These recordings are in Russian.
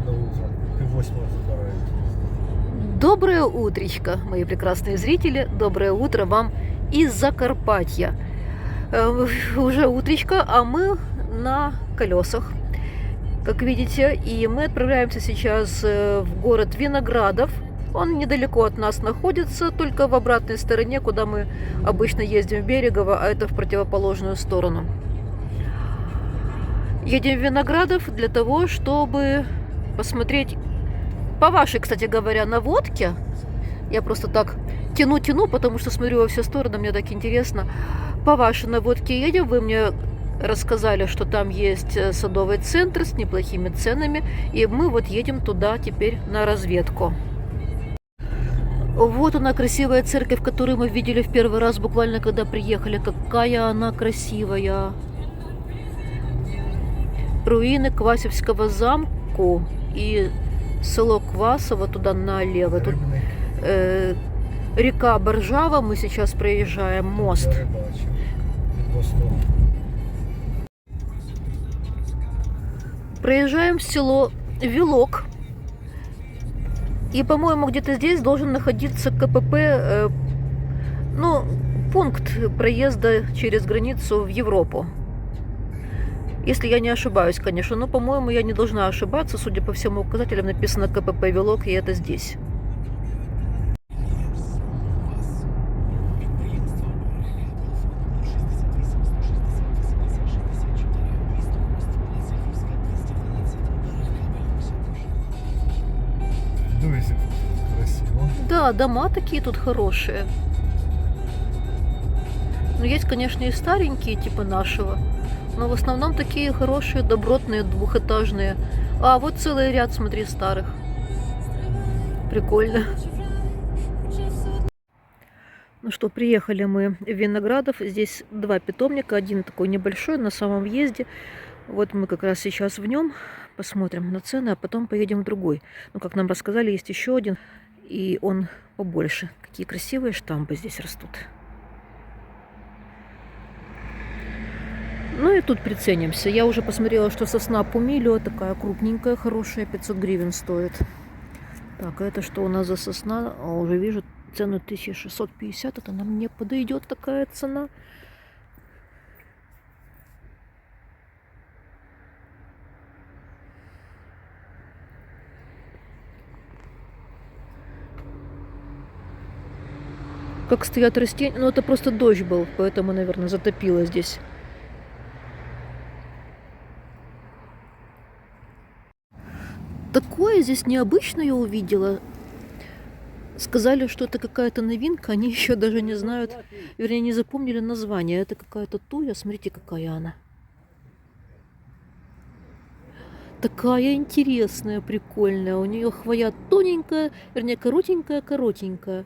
рано утром, пів-восьмого забирають. Доброе утречко, мои прекрасные зрители. Доброе утро вам из Закарпатья. Уже утречко, а мы на колесах, как видите. И мы отправляемся сейчас в город Виноградов. Он недалеко от нас находится, только в обратной стороне, куда мы обычно ездим в Берегово, а это в противоположную сторону. Едем в Виноградов для того, чтобы посмотреть по вашей, кстати говоря, наводке. Я просто так тяну, потому что смотрю во все стороны, мне так интересно. По вашей наводке едем, вы мне рассказали, что там есть садовый центр с неплохими ценами, и мы вот едем туда теперь на разведку. Вот она, красивая церковь, которую мы видели в первый раз, буквально когда приехали. Какая она красивая. Руины Квасевского замку и село Квасово туда налево. Тут река Боржава, мы сейчас проезжаем мост. Я рибачив від мосту. Проезжаем село Вилок. И, по-моему, где-то здесь должен находиться КПП, ну, пункт проезда через границу в Европу. Если я не ошибаюсь, конечно, но, по-моему, я не должна ошибаться. Судя по всем указателям, написано КПП Вилок, и это здесь. Дивись, як красиво. Да, дома такие тут хорошие. Ну, есть, конечно, и старенькие, типа нашего. Но в основном такие хорошие, добротные, двухэтажные. А, вот целый ряд, смотри, старых. Прикольно. Ну что, приехали мы в Виноградов. Здесь два питомника. Один такой небольшой, на самом въезде. Вот мы как раз сейчас в нем. Посмотрим на цены, а потом поедем в другой. Ну, как нам рассказали, есть еще один. И он побольше. Какие красивые штампы здесь растут. Ну и тут приценимся. Я уже посмотрела, что сосна Пумилио такая крупненькая, хорошая, 500 гривен стоит. Так, а это что у нас за сосна? А, уже вижу цену 1650. Это нам не подойдет такая цена. Как стоят растения. Ну, это просто дождь был, поэтому, наверное, затопило здесь. Такое здесь необычное увидела. Сказали, что это какая-то новинка. Они еще даже не знают, вернее, не запомнили название. Это какая-то туя. Смотрите, какая она. Такая интересная, прикольная. У нее хвоя тоненькая, вернее, коротенькая.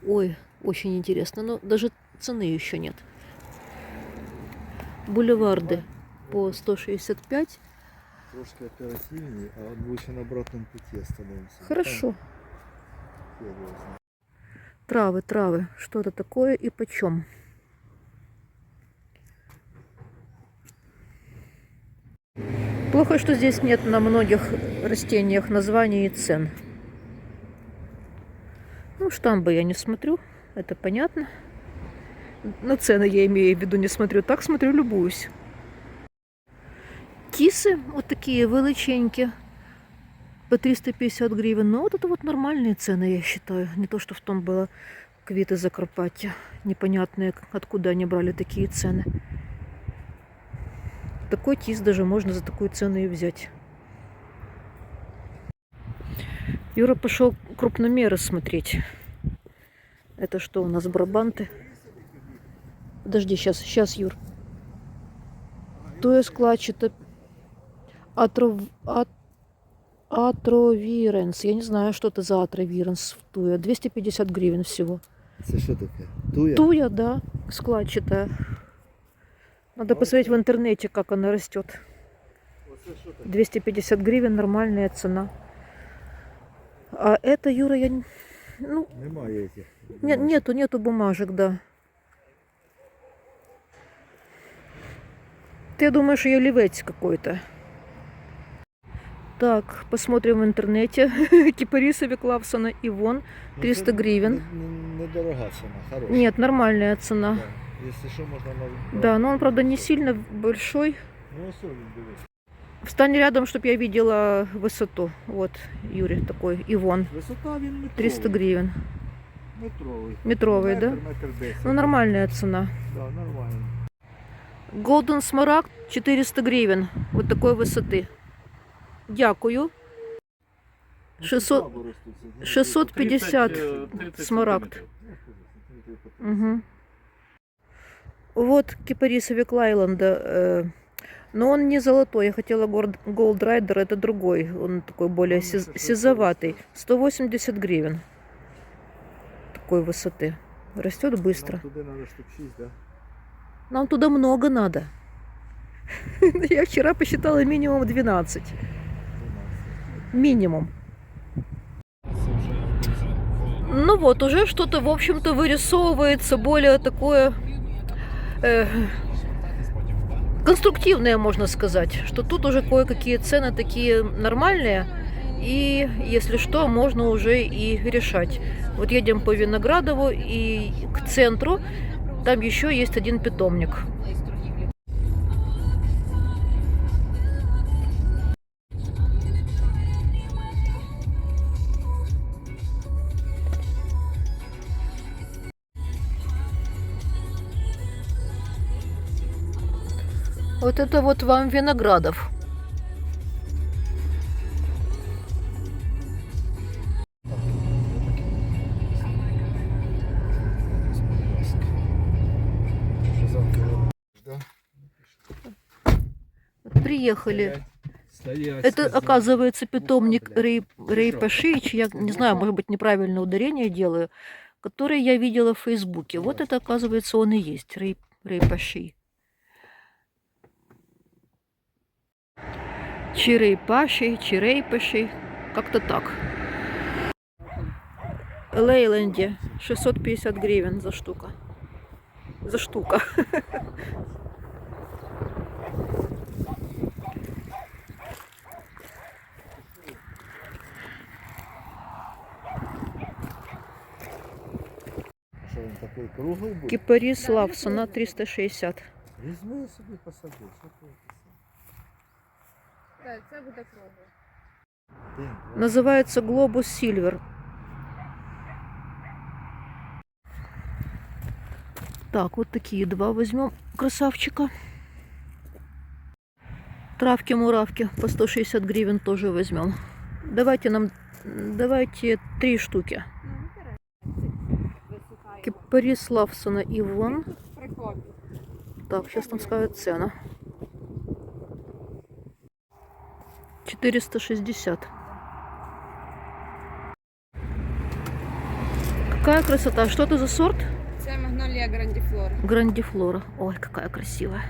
Ой, очень интересно. Но даже цены еще нет. Бульварды по 165. Трошки оперативнее, а он лучше на обратном пути остановимся. Хорошо. Там Травы. Что это такое и почем? Плохо, что здесь нет на многих растениях названий и цен. Ну, штамбы я не смотрю, это понятно. На цены я имею в виду не смотрю, так смотрю, любуюсь. Тисы вот такие величенькие, по 350 гривен. Но вот это вот нормальные цены, я считаю. Не то, что в том было квиты Закарпаття. Непонятные, откуда они брали такие цены. Такой тис даже можно за такую цену и взять. Юра пошел крупномеры смотреть. Это что у нас, брабанты? Подожди, сейчас, Юр. Туя складчата. Атровиренс. Я не знаю, что это за атровиренс в туя. 250 гривен всего. Это что такое? Туя? Туя, да, складчатая. Надо посмотреть в интернете, как она растет. 250 гривен, нормальная цена. А это, Юра, я... Ну, Немає этих. нету бумажек, да. Ты думаешь, ее ливец какой-то? Так, посмотрим в интернете. Кипарисовик Клавсона Ивон, 300 гривен. Недорога цена, хорошая. Нет, нормальная цена. Да. Если что, можно на... Да, но он, правда, не сильно большой. Ну, особенно дивись. Встань рядом, чтобы я видела высоту. Вот, Юрий такой, Ивон. Висота він метровий. 300 гривен. Метровий. Метровый, да? Метр 10. Ну, нормальная цена. Да, нормально. Golden Smaragd 400 гривен. Вот такой высоты. Дякую. 600, 650 смарагд. Угу. Вот кипарисовик Лайланда. Но он не золотой. Я хотела Gold Rider, это другой. Он такой более сизоватый. 180 гривен. Такой высоты. Растет быстро. Нам туди надо штук 6, да? Нам туда много надо. Я вчера посчитала минимум 12. 12. Минимум. Ну вот, уже что-то, в общем-то, вырисовывается более такое конструктивное, можно сказать. Что тут уже кое-какие цены такие нормальные. И, если что, можно уже и решать. Вот едем по Виноградову и к центру. Там еще есть один питомник. Вот это вот вам Виноградов. Приехали. Это, оказывается, питомник Рейпашич. Я не знаю, может быть, неправильное ударение делаю. Который я видела в Фейсбуке. Вот это, оказывается, он и есть. Рейпаши. Чирейпаши, Чирейпаши. Как-то так. Лейланде 650 гривен за штука. За штука. Що він такий круглий буде? Кипарис Лавсона 360. Візьми собі посади. Що ти? Так, це буде круглий. Называется Globus Silver. Так, вот такие два возьмем красавчика. Травки-муравки по 160 гривен тоже возьмем. Давайте 3 штуки. Кипарис Лавсона Ивон. Так, сейчас нам скажут цену. 460. Какая красота. Что это за сорт? Це магнолія грандіфлора. Грандифлора. Ой, какая красивая.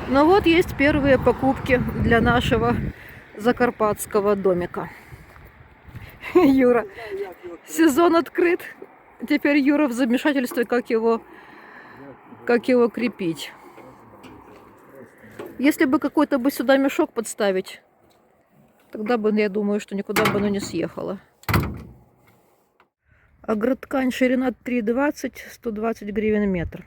Ну вот есть первые покупки для нашего закарпатского домика. Юра, сезон открыт. Теперь Юра в замешательстве, как его крепить. Если бы какой-то бы сюда мешок подставить, тогда бы, я думаю, что никуда бы оно не съехало. Агроткань, ширина 3,20, 120 гривен метр.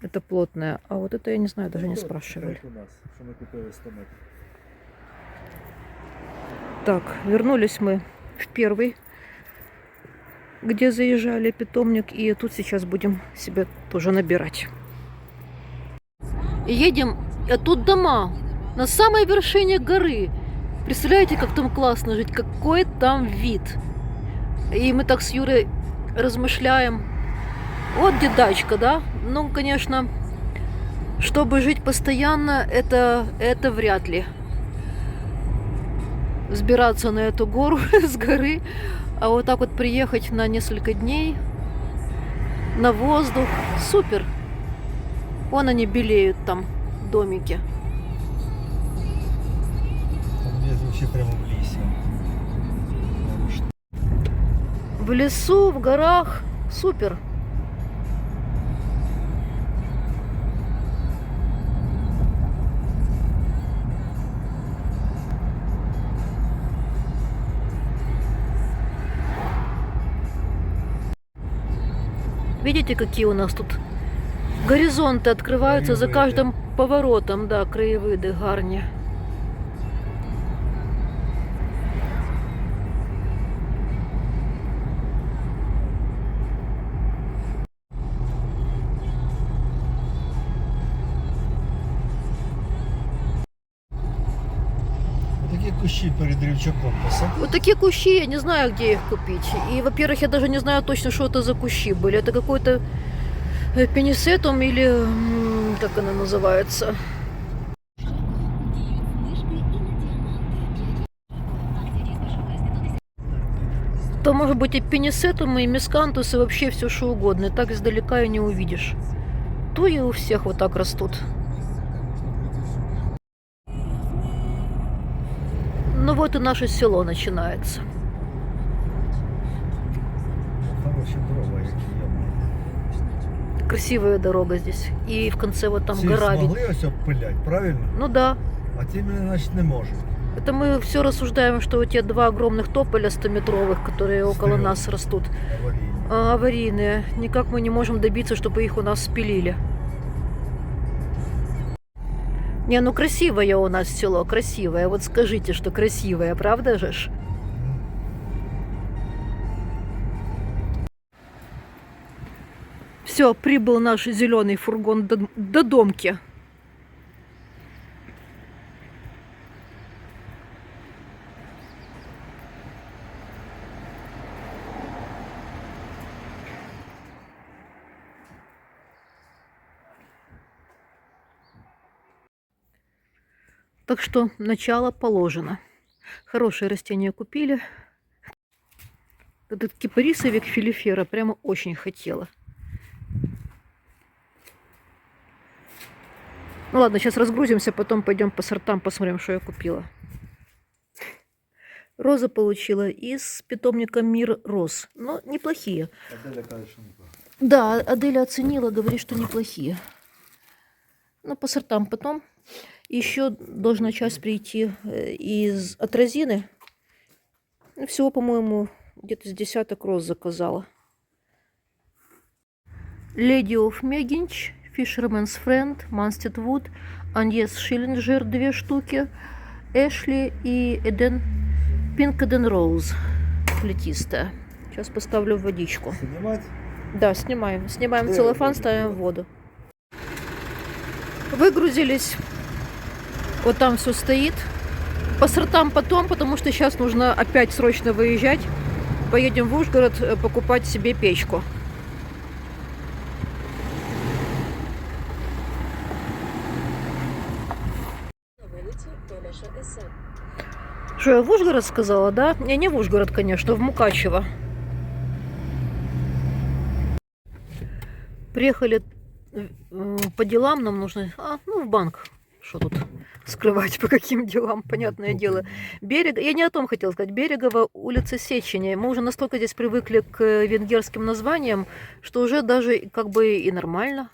Это плотная. А вот это я не знаю, даже не спрашивали. У нас, що ми купили 100 метрів. Так, вернулись мы в первый, где заезжали питомник. И тут сейчас будем себе тоже набирать. Едем, а тут дома на самой вершине горы. Представляете, как там классно жить, какой там вид. И мы так с Юрой размышляем. Вот где дачка, да? Ну, конечно, чтобы жить постоянно, это вряд ли. Взбираться на эту гору с горы, а вот так вот приехать на несколько дней на воздух. Супер. Вон они белеют там, домики. Там внизу вообще прямо в лісі. В лесу, в горах. Супер. Видите, какие у нас тут горизонты открываются за Краевиды. каждым поворотом, да, краевиды гарні. Такі кущі перед рівчаком посадили. Вот такие кущи, я не знаю, где их купить. И, во-первых, я даже не знаю точно, что это за кущи были. Это какой-то пенисетум или как она называется. То может быть и пенисетум, и мискантус, и вообще все что угодно. И так издалека и не увидишь. То и у всех вот так растут. Ну вот и наше село начинается. Хороші дрова, які є. Красивая дорога здесь. И в конце вот там Ці гора. змогли ось обпилять, правильно? Ну да. А ті, значить, не можуть. Это мы все рассуждаем, что эти два огромных тополя 100-метровых, которые около Стрём. нас растут, Аварійні. аварийные. Никак мы не можем добиться, чтобы их у нас спилили. Не, ну красивое у нас село, красивое. Вот скажите, что красивое, правда же ж? Все, прибыл наш зеленый фургон до домки. Так что начало положено. Хорошее растение купили. Этот кипарисовик филифера прямо очень хотела. Ну ладно, сейчас разгрузимся, потом пойдем по сортам, посмотрим, что я купила. Розы получила из питомника Мир Роз. Но неплохие. Аделя каже, що не так. Да, Аделя оценила, говорит, что неплохие. Но по сортам потом. Еще должна часть прийти из Атразины. Всего, по-моему, где-то с десяток роз заказала. Lady of Meginch, Fisherman's Friend, Munstead Wood, Agnes Schillinger 2 штуки, Эшли и Эден Pink Eden Rose, плетистая. Сейчас поставлю в водичку. Снимать? Да, снимаем. Снимаем Да, целлофан, да, ставим да. в воду. Выгрузились. Вот там все стоит. По сортам потом, потому что сейчас нужно опять срочно выезжать. Поедем в Ужгород покупать себе печку. Что, я в Ужгород сказала, да? Не в Ужгород, конечно, в Мукачево. Приехали по делам, нам нужно... в банк. Что тут скрывать, по каким делам, понятное дело. Берег... Я не о том хотела сказать. Берегово, улица Сечения. Мы уже настолько здесь привыкли к венгерским названиям, что уже даже как бы и нормально.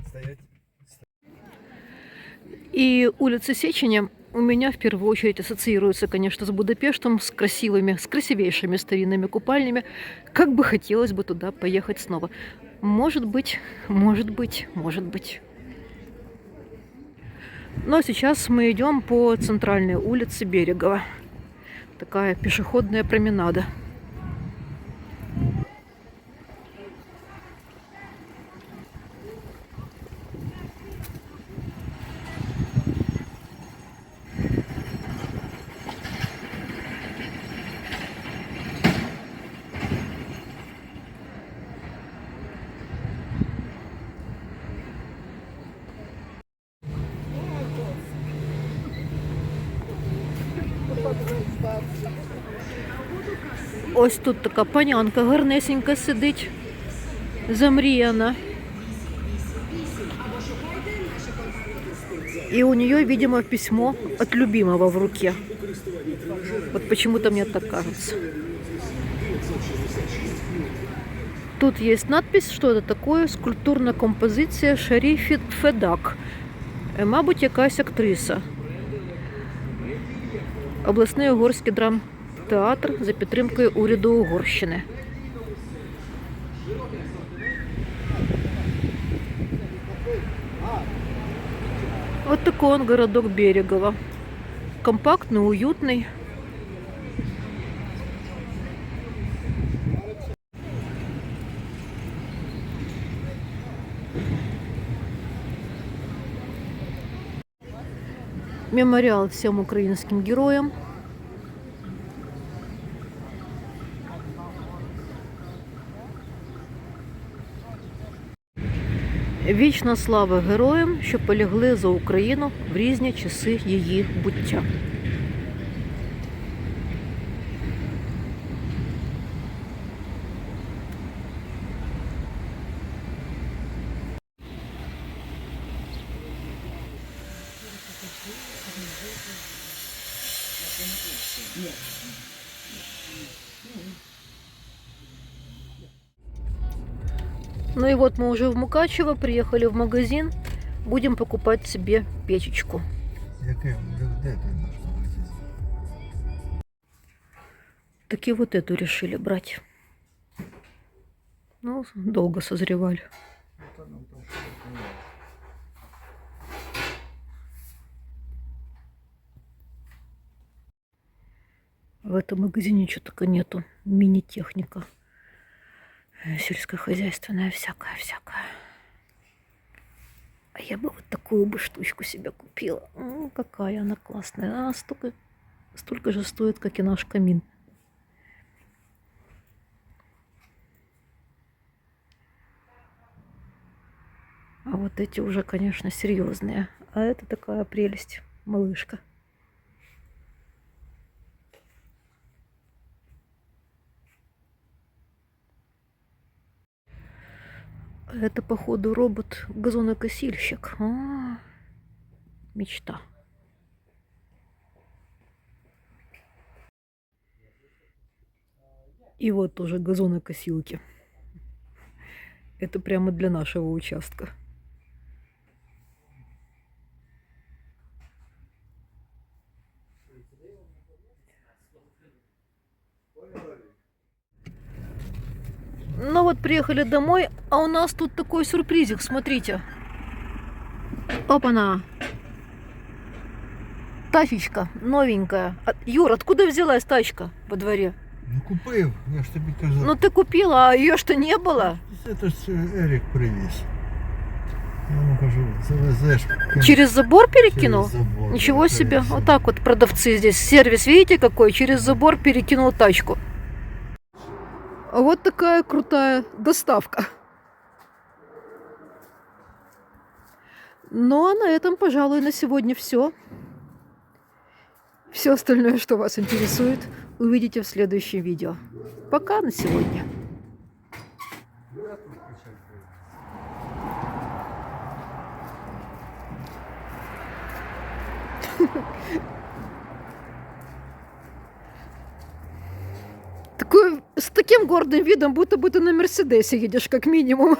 Стоять. И улица Сечения у меня в первую очередь ассоциируется, конечно, с Будапештом, с красивыми, с красивейшими старинными купальнями. Как бы хотелось бы туда поехать снова. Может быть, может быть, может быть. Но сейчас мы идем по центральной улице Берегова. Такая пешеходная променада. Ось тут така панянка гарнесенька сидить, замріяна. И у нее, видимо, письмо от любимого в руке. Вот почему-то мне так кажется. Тут есть надпись, что это такое, скульптурна композиція Шаріфі Федак. Мабуть, якась актриса. Обласний угорський драмтеатр за підтримкою уряду Угорщини. Вот такой он городок Берегово. Компактный, уютный. Мемориал всем украинским героям. Вічна слава героям, що полягли за Україну в різні часи її буття. Ну и вот мы уже в Мукачево, приехали в магазин, будем покупать себе печечку. Яке? Де той наш магазин? Таки вот эту решили брать. Ну, долго созревали. Та нам там що таке. В этом магазине что только нету. Мини-техника. Сельскохозяйственная всякая. А я бы вот такую бы штучку себе купила. Какая она классная. Столько же стоит, как и наш камин. А вот эти уже, конечно, серьезные. А это такая прелесть, малышка. Это, походу, робот-газонокосильщик. Мечта. И вот тоже газонокосилки. Это прямо для нашего участка. Ну вот приехали домой, а у нас тут такой сюрпризик, смотрите. Опа-на! Тачечка новенькая. Юр, откуда взялась тачка во дворе? Ну купив, я ж тобі казав. Ну ты купила, а ее что не было? Це ж Ерік привіз. Я йому кажу, завезеш. Через забор перекинул? Через забор, Ничего да, себе. конечно. Вот так вот продавцы здесь. Сервис, видите какой? Через забор перекинул тачку. Вот такая крутая доставка. Ну а на этом, пожалуй, на сегодня все. Все остальное, что вас интересует, увидите в следующем видео. Пока на сегодня. С таким гордым видом, будто бы ты на Мерседесе едешь, как минимум.